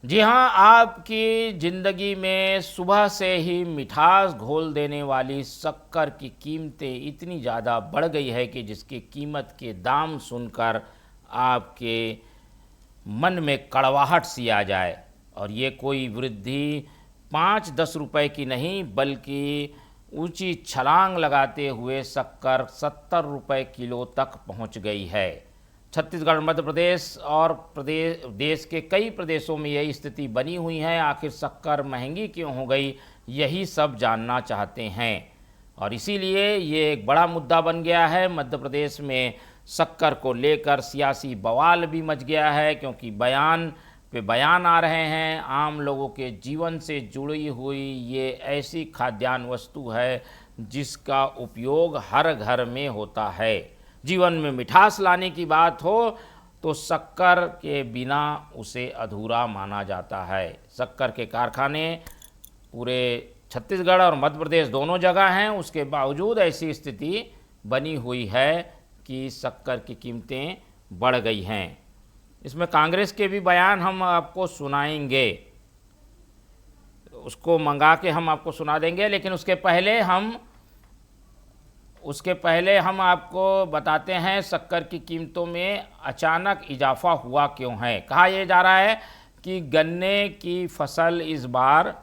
जी हाँ, आपकी ज़िंदगी में सुबह से ही मिठास घोल देने वाली शक्कर की कीमतें इतनी ज़्यादा बढ़ गई है कि जिसकी कीमत के दाम सुनकर आपके मन में कड़वाहट सी आ जाए। और ये कोई वृद्धि 5-10 रुपए की नहीं, बल्कि ऊंची छलांग लगाते हुए शक्कर 70 रुपए किलो तक पहुंच गई है। छत्तीसगढ़, मध्य प्रदेश और प्रदेश देश के कई प्रदेशों में यही स्थिति बनी हुई है। आखिर शक्कर महंगी क्यों हो गई, यही सब जानना चाहते हैं और इसीलिए ये एक बड़ा मुद्दा बन गया है। मध्य प्रदेश में शक्कर को लेकर सियासी बवाल भी मच गया है, क्योंकि बयान पे बयान आ रहे हैं। आम लोगों के जीवन से जुड़ी हुई ये ऐसी खाद्यान्न वस्तु है जिसका उपयोग हर घर में होता है। जीवन में मिठास लाने की बात हो तो शक्कर के बिना उसे अधूरा माना जाता है। शक्कर के कारखाने पूरे छत्तीसगढ़ और मध्य प्रदेश दोनों जगह हैं, उसके बावजूद ऐसी स्थिति बनी हुई है कि शक्कर की कीमतें बढ़ गई हैं। इसमें कांग्रेस के भी बयान हम आपको सुनाएंगे, उसको मंगा के हम आपको सुना देंगे, लेकिन उसके पहले हम आपको बताते हैं शक्कर की कीमतों में अचानक इजाफा हुआ क्यों है। कहा यह जा रहा है कि गन्ने की फसल इस बार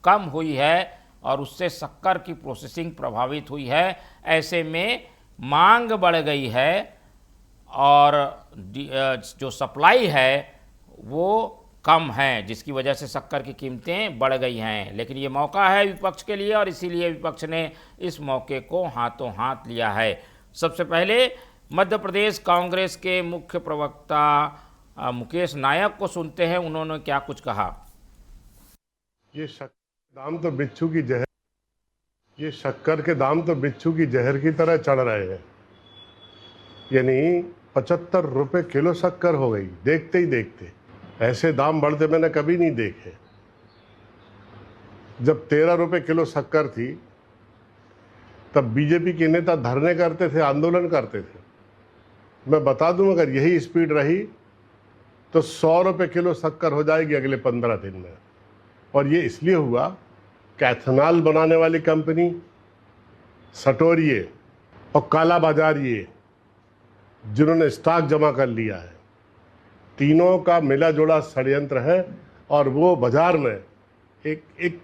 कम हुई है और उससे शक्कर की प्रोसेसिंग प्रभावित हुई है। ऐसे में मांग बढ़ गई है और जो सप्लाई है वो कम है, जिसकी वजह से शक्कर की कीमतें बढ़ गई हैं। लेकिन ये मौका है विपक्ष के लिए और इसीलिए विपक्ष ने इस मौके को हाथों हाथ लिया है। सबसे पहले मध्य प्रदेश कांग्रेस के मुख्य प्रवक्ता मुकेश नायक को सुनते हैं, उन्होंने क्या कुछ कहा। ये दाम तो बिच्छू की जहर ये शक्कर के दाम तो बिच्छू की जहर की तरह चढ़ रहे हैं। यानी 75 रुपए किलो शक्कर हो गई देखते ही देखते। ऐसे दाम बढ़ते मैंने कभी नहीं देखे। जब 13 रुपए किलो शक्कर थी तब बीजेपी के नेता धरने करते थे, आंदोलन करते थे। मैं बता दूं, अगर यही स्पीड रही तो 100 रुपए किलो शक्कर हो जाएगी अगले 15 दिन में। और ये इसलिए हुआ कि एथेनॉल बनाने वाली कंपनी, सटोरिये और काला बाजारिये जिन्होंने स्टॉक जमा कर लिया है, तीनों का मिला जुला षड्यंत्र है। और वो बाजार में एक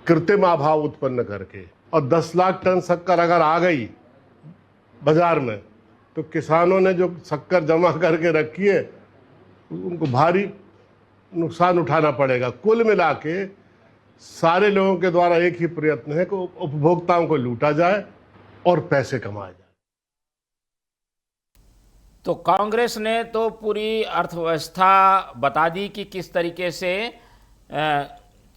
कृत्रिम अभाव उत्पन्न करके, और 10 लाख टन शक्कर अगर आ गई बाजार में तो किसानों ने जो शक्कर जमा करके रखी है उनको भारी नुकसान उठाना पड़ेगा। कुल मिला के सारे लोगों के द्वारा एक ही प्रयत्न है कि उपभोक्ताओं को लूटा जाए और पैसे कमाए जाए। तो कांग्रेस ने तो पूरी अर्थव्यवस्था बता दी कि किस तरीके से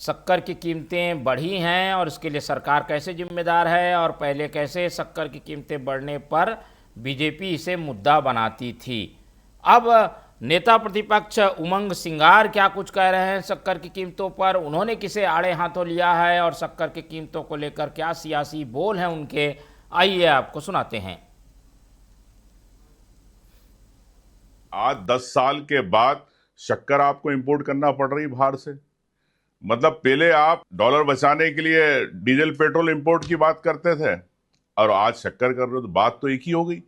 शक्कर की कीमतें बढ़ी हैं और इसके लिए सरकार कैसे जिम्मेदार है, और पहले कैसे शक्कर की कीमतें बढ़ने पर बीजेपी इसे मुद्दा बनाती थी। अब नेता प्रतिपक्ष उमंग सिंगार क्या कुछ कह रहे हैं शक्कर की कीमतों पर, उन्होंने किसे आड़े हाथों लिया है और शक्कर की कीमतों को लेकर क्या सियासी बोल हैं उनके, आइए आपको सुनाते हैं। आज 10 साल के बाद शक्कर आपको इंपोर्ट करना पड़ रही बाहर से। मतलब पहले आप डॉलर बचाने के लिए डीजल पेट्रोल इंपोर्ट की बात करते थे और आज शक्कर कर रहे हो, तो बात तो एक ही हो गई।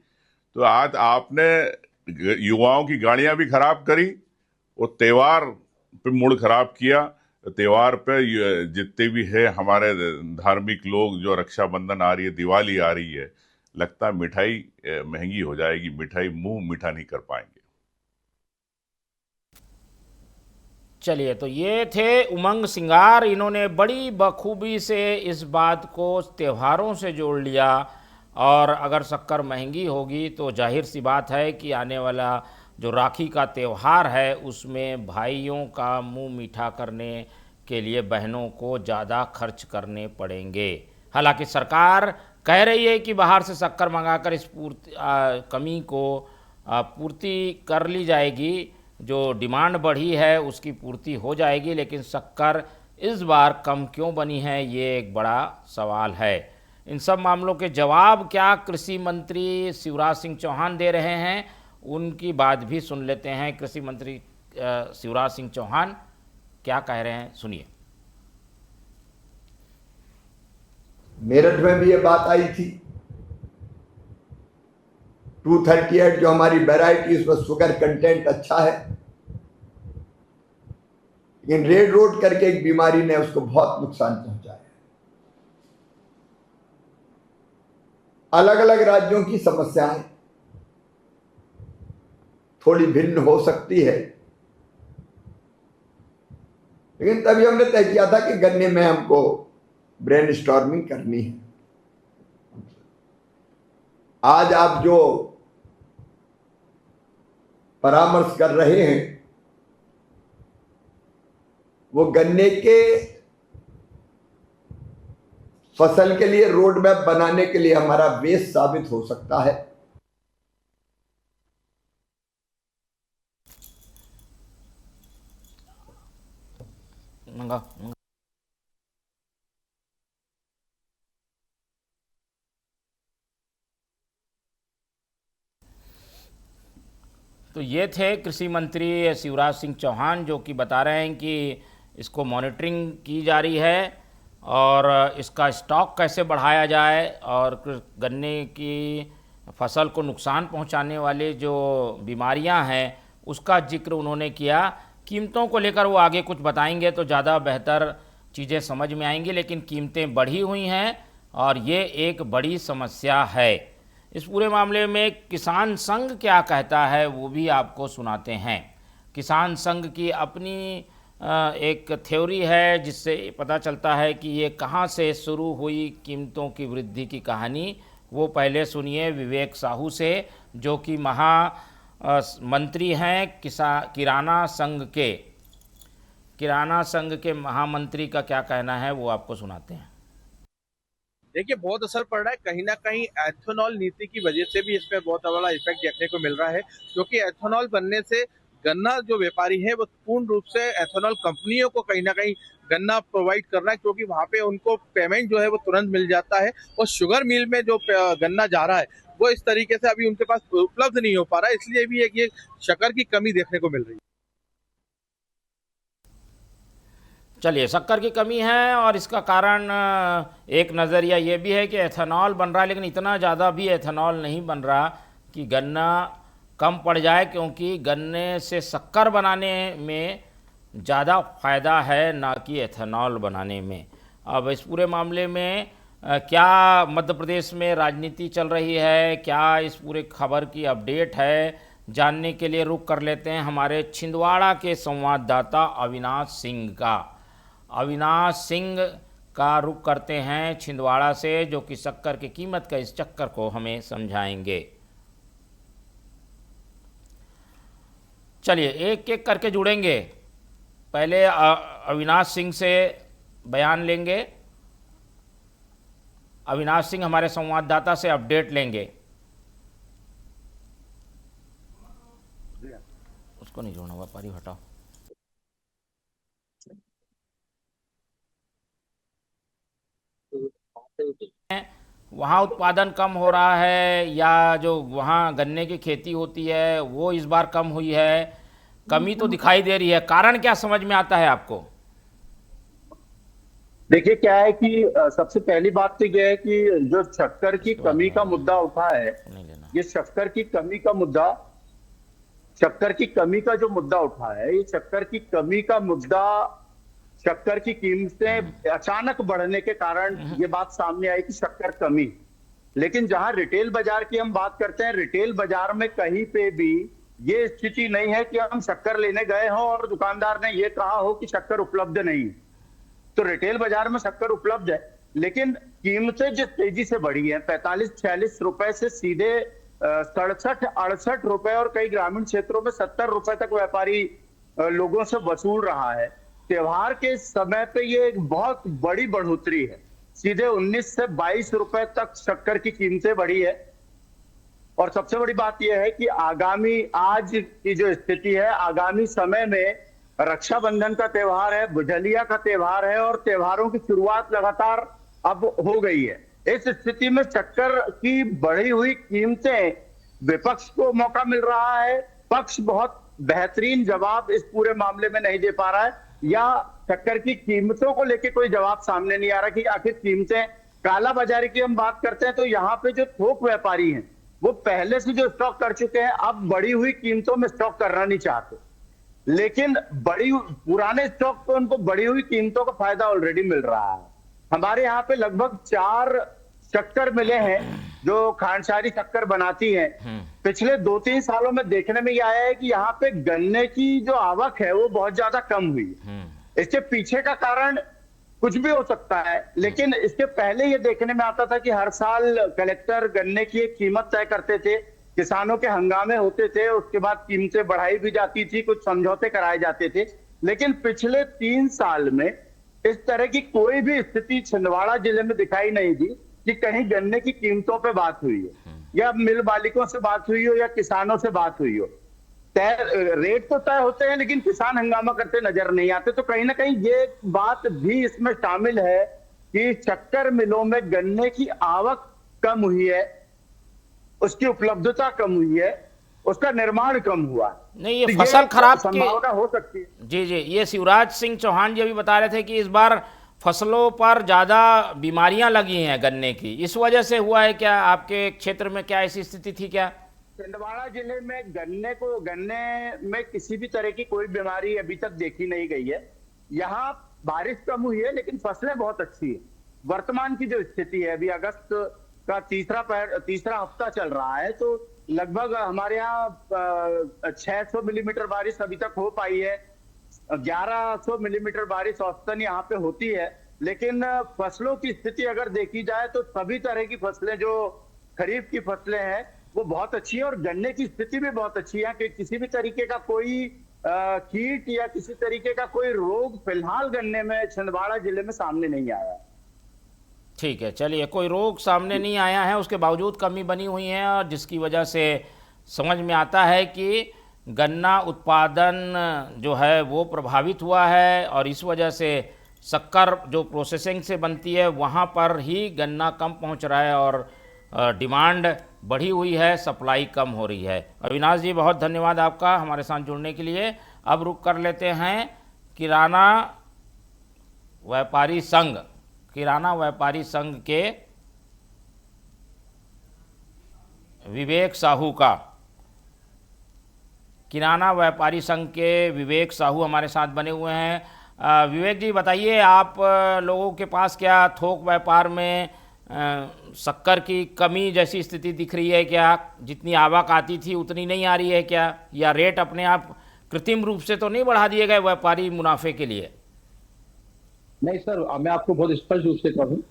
तो आज आपने युवाओं की गाड़ियां भी खराब करी, वो त्योहार पे मूड खराब किया। त्योहार पे जितने भी है हमारे धार्मिक लोग, जो रक्षाबंधन आ रही है, दिवाली आ रही है, लगता है मिठाई महंगी हो जाएगी, मिठाई मुंह मीठा नहीं कर पाएंगे। चलिए, तो ये थे उमंग सिंगार, इन्होंने बड़ी बखूबी से इस बात को त्योहारों से जोड़ लिया। और अगर शक्कर महंगी होगी तो जाहिर सी बात है कि आने वाला जो राखी का त्यौहार है उसमें भाइयों का मुंह मीठा करने के लिए बहनों को ज़्यादा खर्च करने पड़ेंगे। हालांकि सरकार कह रही है कि बाहर से शक्कर मंगाकर इस कमी को पूर्ति कर ली जाएगी, जो डिमांड बढ़ी है उसकी पूर्ति हो जाएगी। लेकिन शक्कर इस बार कम क्यों बनी है, ये एक बड़ा सवाल है। इन सब मामलों के जवाब क्या कृषि मंत्री शिवराज सिंह चौहान दे रहे हैं, उनकी बात भी सुन लेते हैं। कृषि मंत्री शिवराज सिंह चौहान क्या कह रहे हैं, सुनिए। मेरठ में भी ये बात आई थी, 238 जो हमारी वैरायटी उसमें शुगर कंटेंट अच्छा है, लेकिन रेड रोड करके एक बीमारी ने उसको बहुत नुकसान पहुंचाया। अलग अलग राज्यों की समस्याएं थोड़ी भिन्न हो सकती है, लेकिन तभी हमने तय किया था कि गन्ने में हमको ब्रेनस्टॉर्मिंग करनी है। आज आप जो परामर्श कर रहे हैं वो गन्ने के फसल के लिए रोड मैप बनाने के लिए हमारा बेस साबित हो सकता है। मंगा तो ये थे कृषि मंत्री शिवराज सिंह चौहान, जो कि बता रहे हैं कि इसको मॉनिटरिंग की जा रही है और इसका स्टॉक कैसे बढ़ाया जाए और गन्ने की फसल को नुकसान पहुंचाने वाले जो बीमारियां हैं उसका जिक्र उन्होंने किया। कीमतों को लेकर वो आगे कुछ बताएंगे तो ज़्यादा बेहतर चीज़ें समझ में आएंगी, लेकिन कीमतें बढ़ी हुई हैं और ये एक बड़ी समस्या है। इस पूरे मामले में किसान संघ क्या कहता है वो भी आपको सुनाते हैं। किसान संघ की अपनी एक थ्योरी है जिससे पता चलता है कि ये कहाँ से शुरू हुई कीमतों की वृद्धि की कहानी। वो पहले सुनिए विवेक साहू से, जो कि मंत्री हैं किराना संघ के महामंत्री का क्या कहना है वो आपको सुनाते हैं। देखिए, बहुत असर पड़ रहा है। कहीं ना कहीं एथेनॉल नीति की वजह से भी इसमें बहुत बड़ा इफेक्ट देखने को मिल रहा है, क्योंकि एथेनॉल बनने से गन्ना जो व्यापारी है वो पूर्ण रूप से एथेनॉल कंपनियों को कहीं ना कहीं गन्ना प्रोवाइड कर रहा है, क्योंकि वहां पे उनको पेमेंट जो है वो तुरंत मिल जाता है। और शुगर मिल में जो गन्ना जा रहा है वो इस तरीके से अभी उनके पास उपलब्ध नहीं हो पा रहा है, इसलिए भी एक ये शक्कर की कमी देखने को मिल रही है। चलिए, शक्कर की कमी है और इसका कारण एक नज़रिया ये भी है कि एथेनॉल बन रहा है, लेकिन इतना ज़्यादा भी एथेनॉल नहीं बन रहा कि गन्ना कम पड़ जाए, क्योंकि गन्ने से शक्कर बनाने में ज़्यादा फ़ायदा है ना कि एथेनॉल बनाने में। अब इस पूरे मामले में क्या मध्य प्रदेश में राजनीति चल रही है, क्या इस पूरे खबर की अपडेट है, जानने के लिए रुख कर लेते हैं हमारे छिंदवाड़ा के संवाददाता अविनाश सिंह का रुख करते हैं छिंदवाड़ा से, जो कि शक्कर की कीमत का इस चक्कर को हमें समझाएंगे। चलिए, एक एक करके जुड़ेंगे। पहले अविनाश सिंह से बयान लेंगे। अविनाश सिंह हमारे संवाददाता से अपडेट लेंगे। उसको नहीं जोड़ना, व्यापारी हटाओ। वहाँ उत्पादन कम हो रहा है या जो वहाँ गन्ने की खेती होती है वो इस बार कम हुई है? कमी तो दिखाई दे रही है, कारण क्या समझ में आता है आपको? देखिए, क्या है कि सबसे पहली बात तो यह है कि जो शक्कर की कमी का मुद्दा उठा है, ये शक्कर की कमी का जो मुद्दा उठा है, ये शक्कर की कमी का मुद्दा शक्कर की कीमतें अचानक बढ़ने के कारण ये बात सामने आई कि शक्कर कमी। लेकिन जहां रिटेल बाजार की हम बात करते हैं, रिटेल बाजार में कहीं पे भी ये स्थिति नहीं है कि हम शक्कर लेने गए हों और दुकानदार ने ये कहा हो कि शक्कर उपलब्ध नहीं है। तो रिटेल बाजार में शक्कर उपलब्ध है, लेकिन कीमतें जिस तेजी से बढ़ी है, 45-46 रुपए से सीधे 67-68 रुपए और कई ग्रामीण क्षेत्रों में 70 रुपए तक व्यापारी लोगों से वसूल रहा है। त्योहार के समय पे ये एक बहुत बड़ी बढ़ोतरी है, सीधे 19 से 22 रुपए तक शक्कर की कीमतें बढ़ी है। और सबसे बड़ी बात यह है कि आज की जो स्थिति है, आगामी समय में रक्षाबंधन का त्योहार है, बुझलिया का त्योहार है और त्योहारों की शुरुआत लगातार अब हो गई है। इस स्थिति में शक्कर की बढ़ी हुई कीमतें, विपक्ष को मौका मिल रहा है, पक्ष बहुत बेहतरीन जवाब इस पूरे मामले में नहीं दे पा रहा है, या शक्कर की कीमतों को लेके कोई जवाब सामने नहीं आ रहा कि आखिर कीमतें, काला बाजारी की हम बात करते हैं तो यहाँ पे जो थोक व्यापारी हैं वो पहले से जो स्टॉक कर चुके हैं, अब बढ़ी हुई कीमतों में स्टॉक करना नहीं चाहते, लेकिन पुराने स्टॉक पे उनको बढ़ी हुई कीमतों का फायदा ऑलरेडी मिल रहा है। हमारे यहाँ पे लगभग 4 शक्कर मिले हैं जो खांडसारी शक्कर बनाती हैं। पिछले 2-3 सालों में देखने में ये आया है कि यहाँ पे गन्ने की जो आवक है वो बहुत ज्यादा कम हुई है। इसके पीछे का कारण कुछ भी हो सकता है, लेकिन इसके पहले ये देखने में आता था कि हर साल कलेक्टर गन्ने की एक कीमत तय करते थे, किसानों के हंगामे होते थे, उसके बाद कीमतें बढ़ाई भी जाती थी, कुछ समझौते कराए जाते थे। लेकिन पिछले 3 साल में इस तरह की कोई भी स्थिति छिंदवाड़ा जिले में दिखाई नहीं दी कि कहीं गन्ने की कीमतों पे बात हुई है, या मिल मालिकों से बात हुई हो, या किसानों से बात हुई हो। रेट तो तय होते हैं लेकिन किसान हंगामा करते नजर नहीं आते। तो कहीं ना कहीं ये बात भी इसमें शामिल है कि शक्कर मिलों में गन्ने की आवक कम हुई है, उसकी उपलब्धता कम हुई है, उसका निर्माण कम हुआ। नहीं, ये तो फसल खराब की संभावना हो सकती है। जी जी, ये शिवराज सिंह चौहान जी अभी बता रहे थे कि इस बार फसलों पर ज्यादा बीमारियां लगी हैं गन्ने की, इस वजह से हुआ है क्या? आपके क्षेत्र में क्या ऐसी स्थिति थी क्या? छिंदवाड़ा जिले में गन्ने में किसी भी तरह की कोई बीमारी अभी तक देखी नहीं गई है। यहाँ बारिश कम हुई है लेकिन फसलें बहुत अच्छी है। वर्तमान की जो स्थिति है, अभी अगस्त का तीसरा हफ्ता चल रहा है, तो लगभग हमारे यहाँ 600 मिलीमीटर बारिश अभी तक हो पाई है। 1100 मिलीमीटर बारिश औसतन यहाँ पे होती है। लेकिन फसलों की स्थिति अगर देखी जाए तो सभी तरह की फसलें, जो खरीफ की फसलें हैं, वो बहुत अच्छी है, और गन्ने की स्थिति भी बहुत अच्छी है कि किसी भी तरीके का कोई कीट या किसी तरीके का कोई रोग फिलहाल गन्ने में छिंदवाड़ा जिले में सामने नहीं आया है। ठीक है, चलिए, कोई रोग सामने नहीं आया है, उसके बावजूद कमी बनी हुई है, और जिसकी वजह से समझ में आता है कि गन्ना उत्पादन जो है वो प्रभावित हुआ है, और इस वजह से शक्कर जो प्रोसेसिंग से बनती है वहाँ पर ही गन्ना कम पहुँच रहा है, और डिमांड बढ़ी हुई है, सप्लाई कम हो रही है। अविनाश जी, बहुत धन्यवाद आपका हमारे साथ जुड़ने के लिए। अब रुक कर लेते हैं किराना व्यापारी संघ के विवेक साहू का। किराना व्यापारी संघ के विवेक साहू हमारे साथ बने हुए हैं। विवेक जी, बताइए, आप लोगों के पास क्या थोक व्यापार में शक्कर की कमी जैसी स्थिति दिख रही है क्या? जितनी आवक आती थी उतनी नहीं आ रही है क्या? या रेट अपने आप कृत्रिम रूप से तो नहीं बढ़ा दिए गए व्यापारी मुनाफे के लिए? नहीं सर, मैं आपको बहुत स्पष्ट रूप से कहूँ,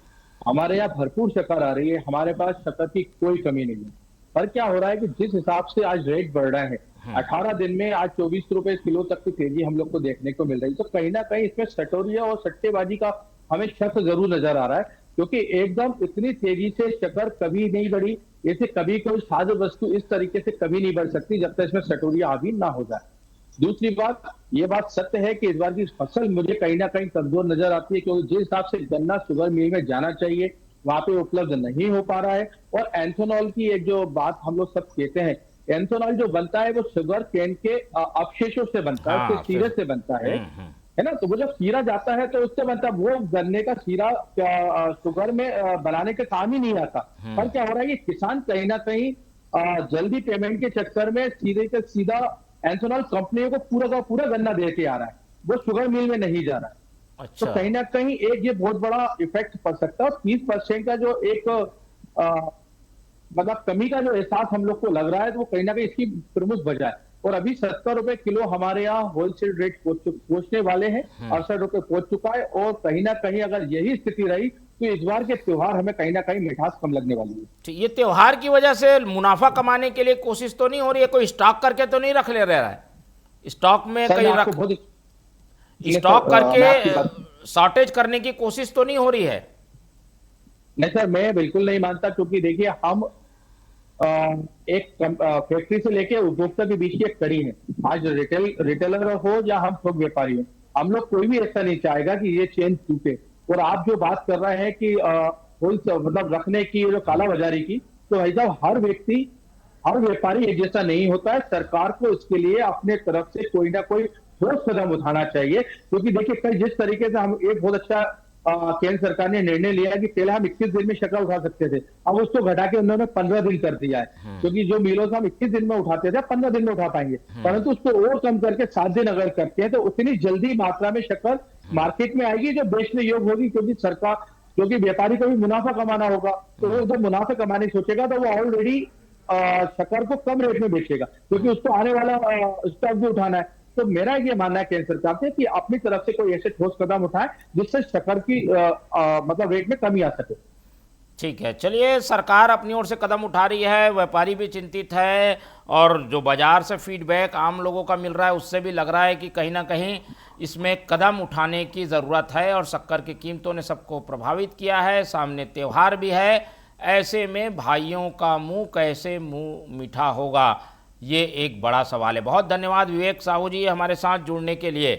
हमारे यहाँ भरपूर शक्कर आ रही है, हमारे पास शक्कर की कोई कमी नहीं है। पर क्या हो रहा है कि जिस हिसाब से आज रेट बढ़ रहे हैं, 18 दिन में आज 24 रुपए किलो तक की तेजी हम लोग को देखने को मिल रही है, तो कहीं ना कहीं इसमें सटोरिया और सट्टेबाजी का हमें शक जरूर नजर आ रहा है, क्योंकि एकदम इतनी तेजी से शक्कर कभी नहीं बढ़ी। ऐसे कभी कोई खाद्य वस्तु इस तरीके से कभी नहीं बढ़ सकती जब तक इसमें सटोरिया हावी ना हो जाए। दूसरी बात, ये बात सत्य है कि इस बार की फसल मुझे कहीं ना कहीं कमजोर नजर आती है, क्योंकि जिस हिसाब से गन्ना शुगर मिल में जाना चाहिए वहां पे उपलब्ध नहीं हो पा रहा है। और एंथेनॉल की एक जो बात हम लोग सब कहते हैं, एंथेनॉल जो बनता है वो शुगर केन के अवशेषों से बनता है, उसके सीरे से बनता है ना। तो वो जब सीरा जाता है तो उससे बनता है, वो गन्ने का सीरा शुगर में बनाने का काम ही नहीं आता। पर क्या हो रहा है कि किसान कहीं ना कहीं जल्दी पेमेंट के चक्कर में सीधे का सीधा एंथेनॉल कंपनियों को पूरा का पूरा गन्ना दे के आ रहा है, वो शुगर मिल में नहीं जा रहा है। अच्छा। तो कहीं ना कहीं एक ये बहुत बड़ा इफेक्ट पड़ सकता है। और 30% का जो एक मतलब कमी का जो एहसास हम लोग को लग रहा है, तो वो कहीं ना कहीं इसकी प्रमुख वजह है। और अभी 70 रुपए किलो हमारे यहाँ होलसेल रेट पहुंचने वाले हैं, 68 रुपए पहुंच चुका है। और कहीं ना कहीं अगर यही स्थिति रही तो इस बार के त्योहार हमें कहीं ना कहीं मिठास कम लगने वाली है। ये त्योहार की वजह से मुनाफा कमाने के लिए कोशिश तो नहीं हो रही है? कोई स्टॉक करके तो नहीं रख ले रहा है? स्टॉक में कहीं स्टॉक करके शॉर्टेज करने की कोशिश तो नहीं हो रही है? नहीं सर, मैं बिल्कुल नहीं मानता, क्योंकि देखिए हम एक फैक्ट्री से लेके उपभोक्ता के बीच की एक कड़ी है। आज रिटेलर हो या हम थोक व्यापारी हो, हम लोग कोई भी ऐसा नहीं चाहेगा कि ये चेन टूटे। और आप जो बात कर रहे हैं कि मतलब रखने की, जो काला बाजारी की, तो भाई साहब हर व्यक्ति हर व्यापारी एक जैसा नहीं होता है। सरकार को इसके लिए अपने तरफ से कोई ना कोई ठोस कदम उठाना चाहिए, क्योंकि देखिए कल जिस तरीके से हम एक बहुत अच्छा केंद्र सरकार ने निर्णय लिया है कि पहले हम 21 दिन में शक्कर उठा सकते थे, अब उसको घटा के उन्होंने 15 दिन कर दिया है, क्योंकि जो मिलों से हम 21 दिन में उठाते थे 15 दिन में उठा पाएंगे, परंतु उसको और कम करके 7 दिन अगर करते हैं तो उतनी जल्दी मात्रा में शक्कर मार्केट में आएगी जो बेचने योग्य होगी, क्योंकि सरकार, क्योंकि व्यापारी को भी मुनाफा कमाना होगा, तो वो जब मुनाफा कमाने सोचेगा तो वो ऑलरेडी शक्कर को कम रेट में बेचेगा, क्योंकि उसको आने वाला स्टॉक भी उठाना है। तो मेरा ये मानना है केंद्र सरकार से कि अपनी तरफ से कोई ऐसे ठोस कदम उठाए जिससे शक्कर की मतलब रेट में कमी आ सके। ठीक है, चलिए, सरकार अपनी ओर से कदम उठा रही है, व्यापारी भी चिंतित है, और जो बाजार से फीडबैक आम लोगों का मिल रहा है उससे भी लग रहा है कि कहीं ना कहीं इसमें कदम उठाने की ज़रूरत है, और शक्कर की कीमतों ने सबको प्रभावित किया है, सामने त्यौहार भी है, ऐसे में भाइयों का मुंह कैसे मुंह मीठा होगा, ये एक बड़ा सवाल है। बहुत धन्यवाद विवेक साहू जी हमारे साथ जुड़ने के लिए।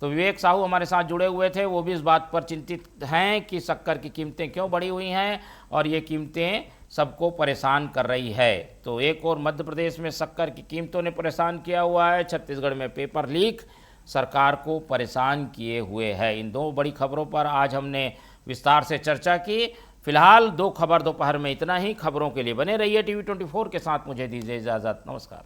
तो विवेक साहू हमारे साथ जुड़े हुए थे, वो भी इस बात पर चिंतित हैं कि शक्कर की कीमतें क्यों बढ़ी हुई हैं और ये कीमतें सबको परेशान कर रही है। तो एक और मध्य प्रदेश में शक्कर की कीमतों ने परेशान किया हुआ है, छत्तीसगढ़ में पेपर लीक सरकार को परेशान किए हुए है। इन दो बड़ी खबरों पर आज हमने विस्तार से चर्चा की। फिलहाल 2 खबर दोपहर में इतना ही। खबरों के लिए बने रहिए TV 24 के साथ। मुझे दीजिए इजाज़त। नमस्कार।